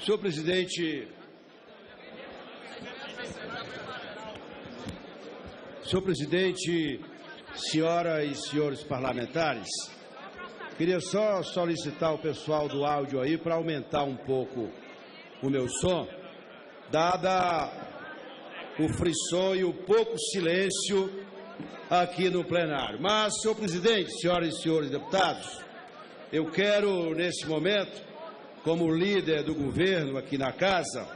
Senhor presidente, senhoras e senhores parlamentares, queria só solicitar o pessoal do áudio aí para aumentar um pouco o meu som, dada o frisson e o pouco silêncio aqui no plenário. Mas, senhor presidente, senhoras e senhores deputados, eu quero, nesse momento, como líder do governo aqui na Casa,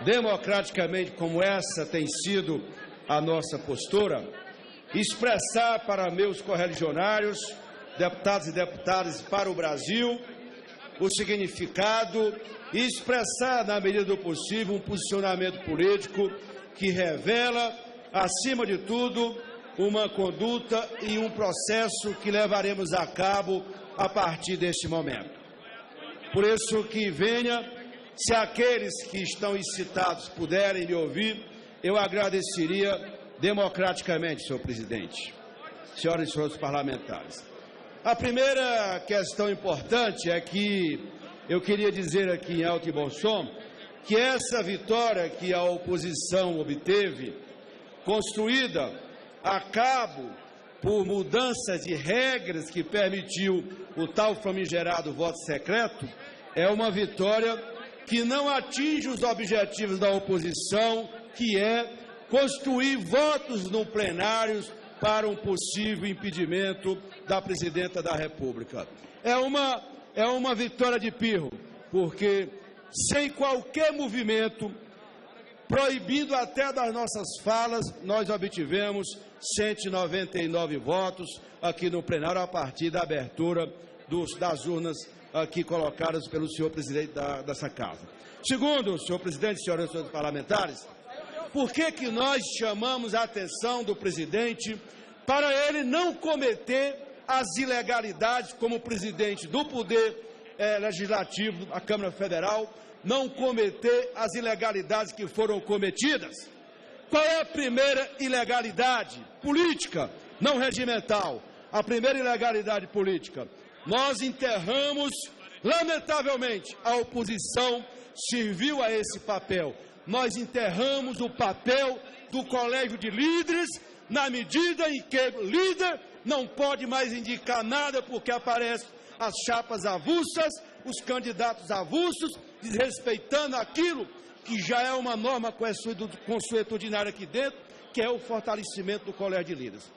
democraticamente como essa tem sido a nossa postura, expressar para meus correligionários, deputados e deputadas para o Brasil, o significado e expressar, na medida do possível, um posicionamento político que revela, acima de tudo, uma conduta e um processo que levaremos a cabo a partir deste momento. Por isso que venha, se aqueles que estão incitados puderem me ouvir, eu agradeceria democraticamente, senhor presidente, senhoras e senhores parlamentares. A primeira questão importante é que eu queria dizer aqui em alto e bom som que essa vitória que a oposição obteve, construída a cabo por mudanças de regras que permitiu o tal famigerado voto secreto, é uma vitória que não atinge os objetivos da oposição, que é construir votos no plenário para um possível impedimento da presidenta da República. É uma vitória de pirro, porque sem qualquer movimento, proibindo até das nossas falas, nós obtivemos 199 votos aqui no plenário a partir da abertura das urnas aqui colocadas pelo senhor presidente dessa Casa. Segundo, senhor presidente, senhoras e senhores parlamentares, por que nós chamamos a atenção do presidente para ele não cometer as ilegalidades como presidente do Poder Legislativo, a Câmara Federal, não cometer as ilegalidades que foram cometidas? Qual é a primeira ilegalidade? Política, não regimental. A primeira ilegalidade política. Nós enterramos, lamentavelmente, a oposição serviu a esse papel. Nós enterramos o papel do colégio de líderes na medida em que líder não pode mais indicar nada porque aparecem as chapas avulsas, os candidatos avulsos, desrespeitando aquilo que já é uma norma consuetudinária aqui dentro, que é o fortalecimento do colégio de líderes.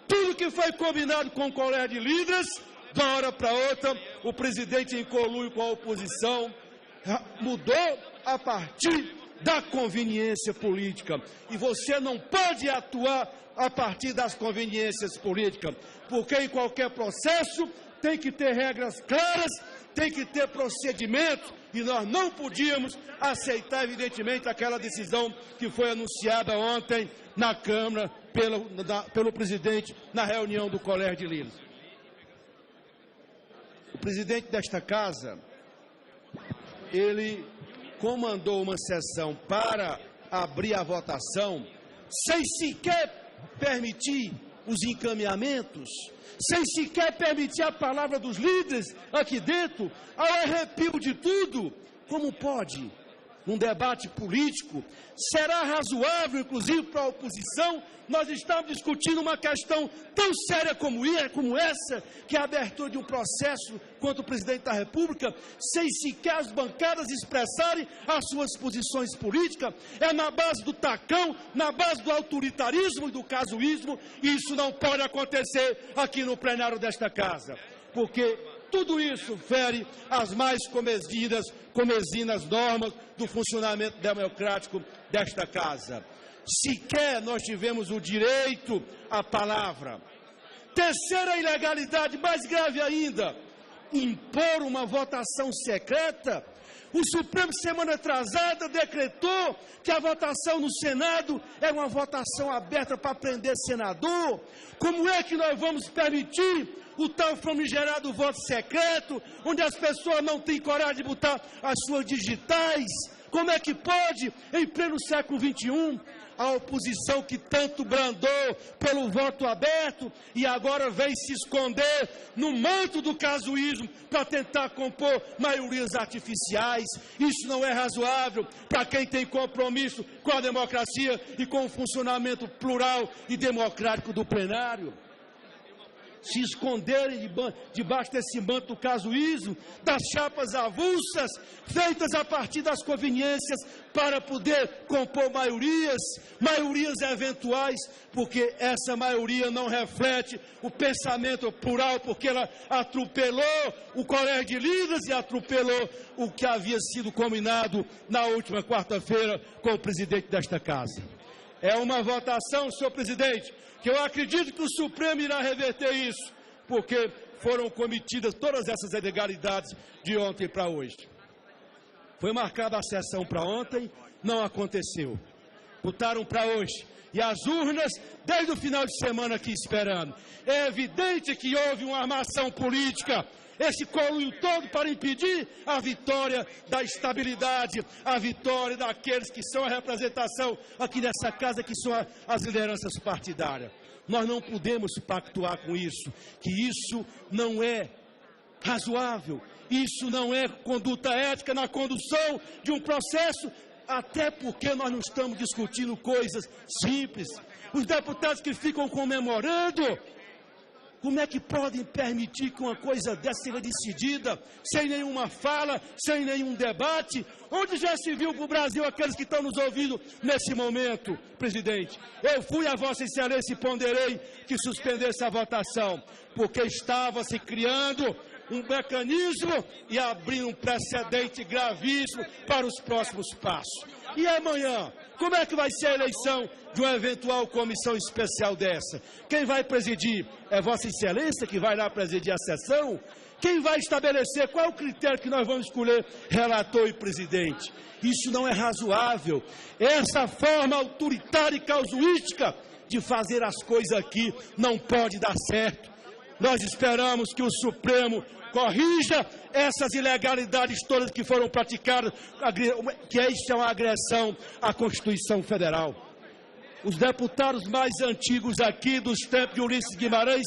Tudo que foi combinado com o colégio de líderes, de uma hora para outra, o presidente, em conluio com a oposição, mudou a partir da conveniência política. E você não pode atuar a partir das conveniências políticas, porque em qualquer processo tem que ter regras claras, tem que ter procedimento, e nós não podíamos aceitar, evidentemente, aquela decisão que foi anunciada ontem na Câmara pelo presidente na reunião do Colégio de Líderes. O presidente desta Casa, ele comandou uma sessão para abrir a votação sem sequer permitir os encaminhamentos, sem sequer permitir a palavra dos líderes aqui dentro, ao arrepio de tudo. Como pode, num debate político, será razoável, inclusive para a oposição, nós estamos discutindo uma questão tão séria como essa, que é a abertura de um processo contra o presidente da República, sem sequer as bancadas expressarem as suas posições políticas? É na base do tacão, na base do autoritarismo e do casuísmo, e isso não pode acontecer aqui no plenário desta Casa, porque tudo isso fere as mais comezinas normas do funcionamento democrático desta Casa. Sequer nós tivemos o direito à palavra. Terceira ilegalidade, mais grave ainda, impor uma votação secreta. O Supremo, semana atrasada, decretou que a votação no Senado é uma votação aberta para prender senador. Como é que nós vamos permitir o tal famigerado voto secreto, onde as pessoas não têm coragem de botar as suas digitais? Como é que pode, em pleno século XXI, a oposição que tanto brandou pelo voto aberto e agora vem se esconder no manto do casuísmo para tentar compor maiorias artificiais. Isso não é razoável para quem tem compromisso com a democracia e com o funcionamento plural e democrático do plenário. Se esconderem debaixo desse manto do casuísmo, das chapas avulsas, feitas a partir das conveniências para poder compor maiorias eventuais, porque essa maioria não reflete o pensamento plural, porque ela atropelou o colégio de líderes e atropelou o que havia sido combinado na última quarta-feira com o presidente desta casa. É uma votação, senhor presidente, que eu acredito que o Supremo irá reverter isso, porque foram cometidas todas essas ilegalidades de ontem para hoje. Foi marcada a sessão para ontem, não aconteceu. Botaram para hoje. E as urnas, desde o final de semana aqui esperando. É evidente que houve uma armação política, esse conluio todo para impedir a vitória da estabilidade, a vitória daqueles que são a representação aqui nessa casa, que são as lideranças partidárias. Nós não podemos pactuar com isso, que isso não é razoável, isso não é conduta ética na condução de um processo, até porque nós não estamos discutindo coisas simples. Os deputados que ficam comemorando, como é que podem permitir que uma coisa dessa seja decidida, sem nenhuma fala, sem nenhum debate? Onde já se viu para o Brasil aqueles que estão nos ouvindo nesse momento, presidente? Eu fui a Vossa Excelência e ponderei que suspendesse a votação, porque estava se criando um mecanismo e abrindo um precedente gravíssimo para os próximos passos. E amanhã, como é que vai ser a eleição de uma eventual comissão especial dessa? Quem vai presidir? É Vossa Excelência que vai lá presidir a sessão? Quem vai estabelecer qual é o critério que nós vamos escolher relator e presidente? Isso não é razoável. Essa forma autoritária e casuística de fazer as coisas aqui não pode dar certo. Nós esperamos que o Supremo corrija essas ilegalidades todas que foram praticadas, que isso é uma agressão à Constituição Federal. Os deputados mais antigos aqui dos tempos de Ulisses Guimarães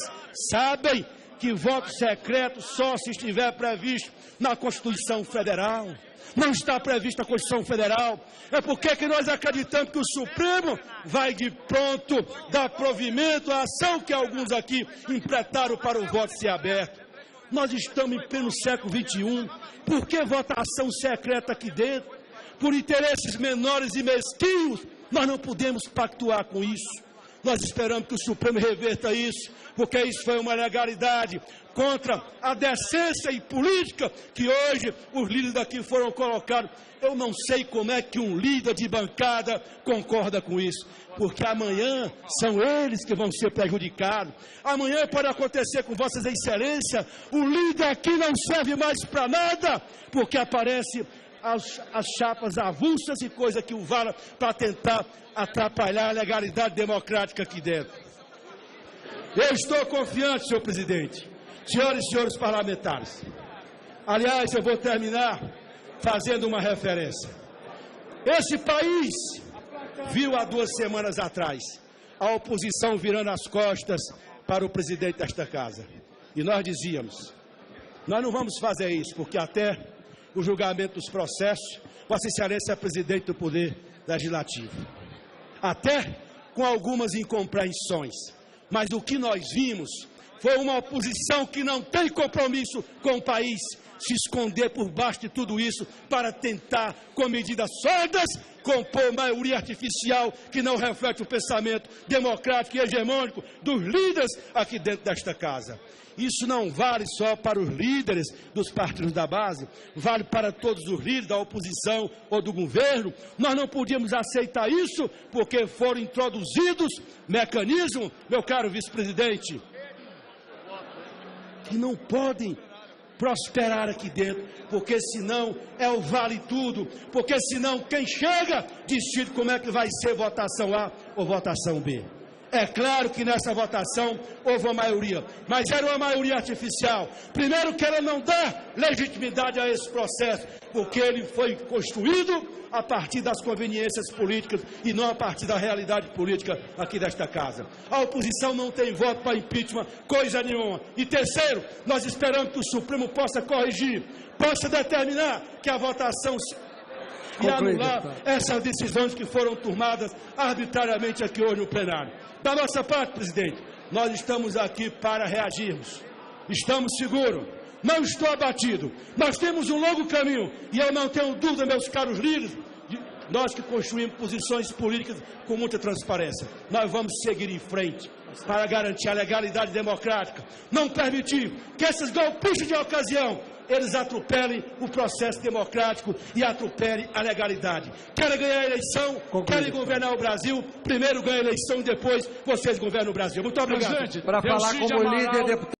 sabem que voto secreto só se estiver previsto na Constituição Federal. Não está previsto na Constituição Federal. É porque que nós acreditamos que o Supremo vai de pronto dar provimento à ação que alguns aqui empreitaram para o voto ser aberto. Nós estamos em pleno século XXI. Por que votação secreta aqui dentro? Por interesses menores e mesquinhos, nós não podemos pactuar com isso. Nós esperamos que o Supremo reverta isso, porque isso foi uma ilegalidade contra a decência e política que hoje os líderes daqui foram colocados. Eu não sei como é que um líder de bancada concorda com isso, porque amanhã são eles que vão ser prejudicados. Amanhã pode acontecer com Vossas Excelências, o líder aqui não serve mais para nada, porque aparece as chapas avulsas e coisa que o vala para tentar atrapalhar a legalidade democrática aqui dentro. Eu estou confiante, senhor presidente, senhoras e senhores parlamentares. Aliás, eu vou terminar fazendo uma referência. Esse país viu há 2 semanas atrás a oposição virando as costas para o presidente desta casa. E nós dizíamos, nós não vamos fazer isso, porque até o julgamento dos processos, Vossa Excelência é presidente do Poder Legislativo. Até com algumas incompreensões. Mas o que nós vimos foi uma oposição que não tem compromisso com o país, se esconder por baixo de tudo isso para tentar, com medidas sórdidas, compor maioria artificial que não reflete o pensamento democrático e hegemônico dos líderes aqui dentro desta casa. Isso não vale só para os líderes dos partidos da base, vale para todos os líderes da oposição ou do governo. Nós não podíamos aceitar isso porque foram introduzidos mecanismos, meu caro vice-presidente, que não podem prosperar aqui dentro, porque senão é o vale tudo, porque senão quem chega decide como é que vai ser votação A ou votação B. É claro que nessa votação houve uma maioria, mas era uma maioria artificial. Primeiro que ela não dá legitimidade a esse processo, porque ele foi construído a partir das conveniências políticas e não a partir da realidade política aqui desta casa. A oposição não tem voto para impeachment, coisa nenhuma. E terceiro, nós esperamos que o Supremo possa corrigir, possa determinar que a votação e anular essas decisões que foram tomadas arbitrariamente aqui hoje no plenário. Da nossa parte, presidente, nós estamos aqui para reagirmos. Estamos seguros. Não estou abatido. Nós temos um longo caminho e eu não tenho dúvida, meus caros líderes, nós que construímos posições políticas com muita transparência. Nós vamos seguir em frente para garantir a legalidade democrática. Não permitir que esses golpistas de ocasião eles atropelem o processo democrático e atropelem a legalidade. Querem ganhar a eleição, querem governar o Brasil, primeiro ganha a eleição e depois vocês governam o Brasil. Muito obrigado. Para falar como líder, deputado.